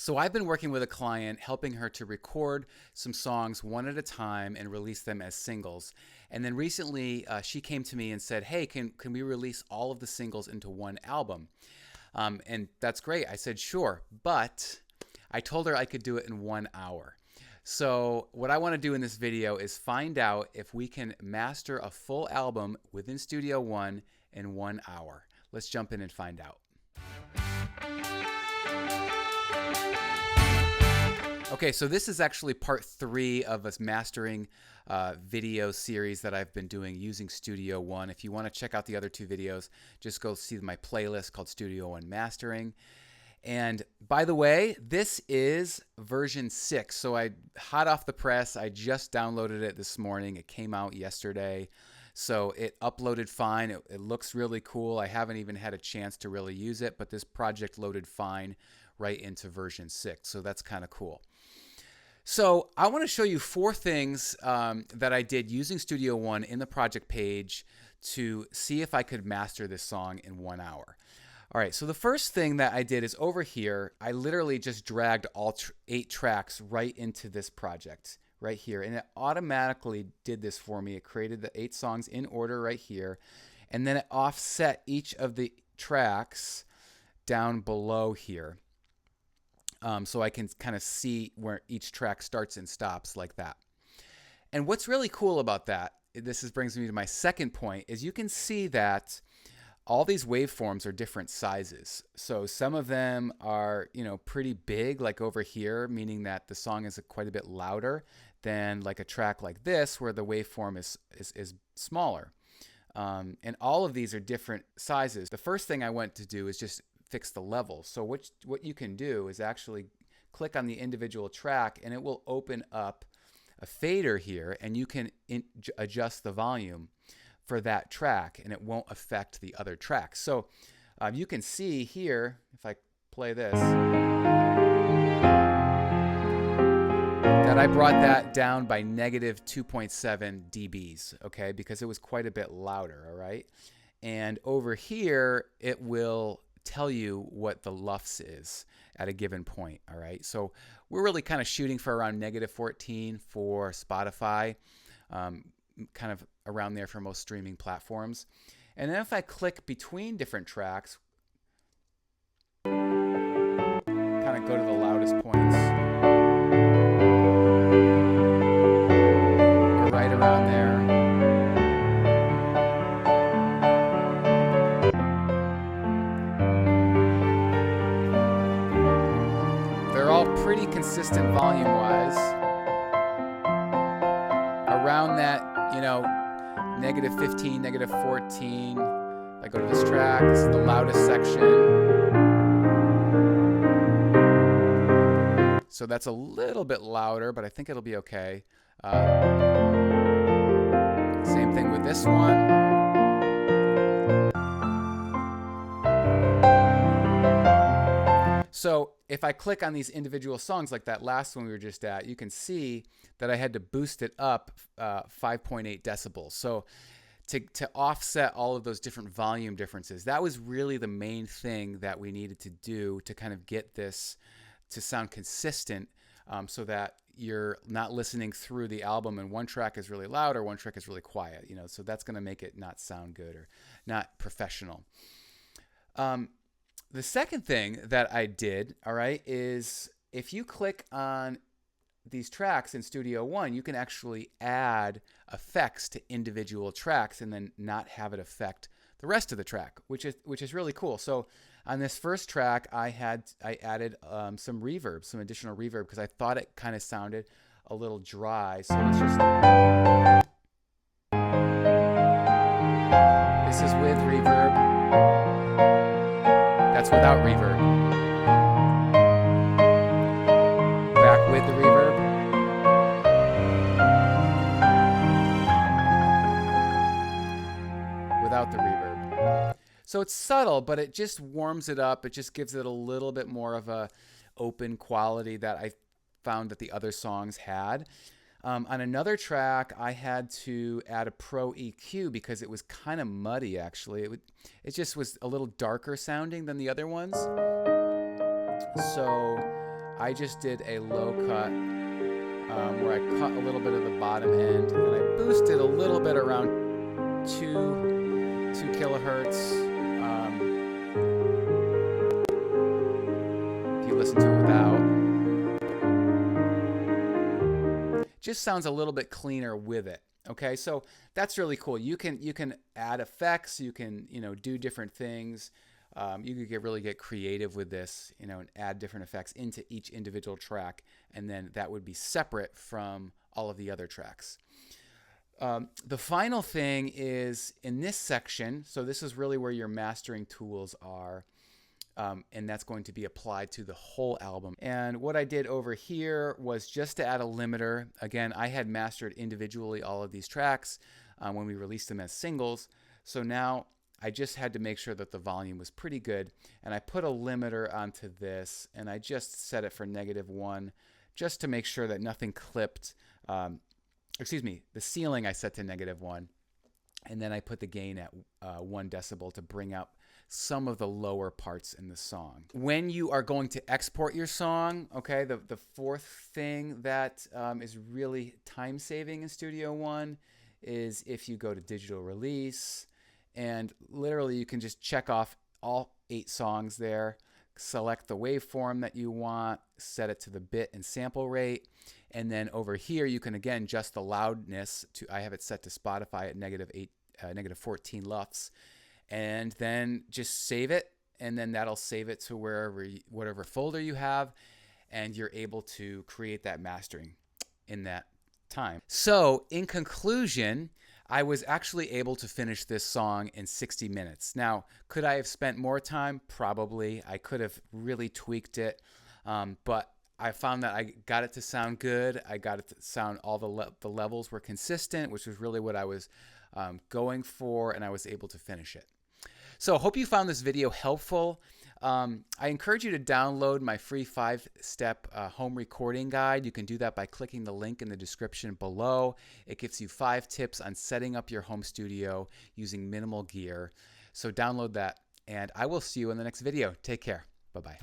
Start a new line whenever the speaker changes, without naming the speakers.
So I've been working with a client, helping her to record some songs one at a time and release them as singles. And then recently, she came to me and said, "Hey, can we release all of the singles into one album?" And that's great. I said, "Sure," but I told her I could do it in 1 hour. So what I want to do in this video is find out if we can master a full album within Studio One in 1 hour. Let's jump in and find out. Okay, so this is actually part 3 of a mastering video series that I've been doing using Studio One. If you want to check out the other 2 videos, just go see my playlist called Studio One Mastering. And by the way, this is version 6. So hot off the press, I just downloaded it this morning. It came out yesterday. So it uploaded fine. It looks really cool. I haven't even had a chance to really use it, but this project loaded fine right into version 6. So that's kind of cool. So I want to show you 4 things that I did using Studio One in the project page to see if I could master this song in 1 hour. All right, so the first thing that I did is over here, I literally just dragged all 8 tracks right into this project right here. And it automatically did this for me. It created the 8 songs in order right here. And then it offset each of the tracks down below here. So I can kind of see where each track starts and stops like that. And what's really cool about that, brings me to my second point, is you can see that all these waveforms are different sizes. So some of them are, pretty big, like over here, meaning that the song is quite a bit louder than like a track like this, where the waveform is smaller. And all of these are different sizes. The first thing I went to do is just fix the level. So what you can do is actually click on the individual track, and it will open up a fader here, and you can adjust the volume for that track, and it won't affect the other tracks. So you can see here, if I play this, that I brought that down by negative 2.7 dBs, okay, because it was quite a bit louder, all right? And over here, it will tell you what the LUFS is at a given point, all right? So we're really kind of shooting for around negative 14 for Spotify, kind of around there for most streaming platforms. And then if I click between different tracks, kind of go to the loudest points, we're right around there. They're all pretty consistent volume-wise. Around that, negative 15, negative 14. I go to this track. This is the loudest section. So that's a little bit louder, but I think it'll be okay. Same thing with this one. So if I click on these individual songs like that last one we were just at, you can see that I had to boost it up 5.8 decibels. So to offset all of those different volume differences, that was really the main thing that we needed to do to kind of get this to sound consistent, so that you're not listening through the album and one track is really loud or one track is really quiet. So that's going to make it not sound good or not professional. The second thing that I did, all right, is if you click on these tracks in Studio One, you can actually add effects to individual tracks and then not have it affect the rest of the track, which is really cool. So on this first track, I added some reverb, some additional reverb, because I thought it kind of sounded a little dry. So let's just, this is with reverb. That's without reverb. Back with the reverb. Without the reverb. So it's subtle, but it just warms it up. It just gives it a little bit more of a open quality that I found that the other songs had. On another track, I had to add a Pro EQ because it was kind of muddy, actually. It just was a little darker sounding than the other ones. So I just did a low cut where I cut a little bit of the bottom end and I boosted a little bit around 2 kilohertz. If you listen to it without, just sounds a little bit cleaner with it. Okay, so that's really cool. You can add effects. You can do different things. You could really get creative with this, and add different effects into each individual track, and then that would be separate from all of the other tracks. The final thing is in this section, so this is really where your mastering tools are, and that's going to be applied to the whole album. And what I did over here was just to add a limiter. Again, I had mastered individually all of these tracks when we released them as singles, so now I just had to make sure that the volume was pretty good, and I put a limiter onto this, and I just set it for -1 just to make sure that nothing clipped. Excuse me, the ceiling I set to -1, and then I put the gain at 1 decibel to bring out some of the lower parts in the song. When you are going to export your song, okay, the fourth thing that is really time-saving in Studio One is if you go to digital release, and literally you can just check off all 8 songs there, select the waveform that you want, set it to the bit and sample rate, and then over here you can again adjust the loudness to, I have it set to Spotify at -14 LUFS, and then just save it, and then that'll save it to whatever folder you have, and you're able to create that mastering in that time. So in conclusion, I was actually able to finish this song in 60 minutes. Now, could I have spent more time? Probably. I could have really tweaked it, but I found that I got it to sound good. I got it to sound, all the levels were consistent, which was really what I was going for, and I was able to finish it. So I hope you found this video helpful. I encourage you to download my free 5-step home recording guide. You can do that by clicking the link in the description below. It gives you 5 tips on setting up your home studio using minimal gear. So download that, and I will see you in the next video. Take care. Bye-bye.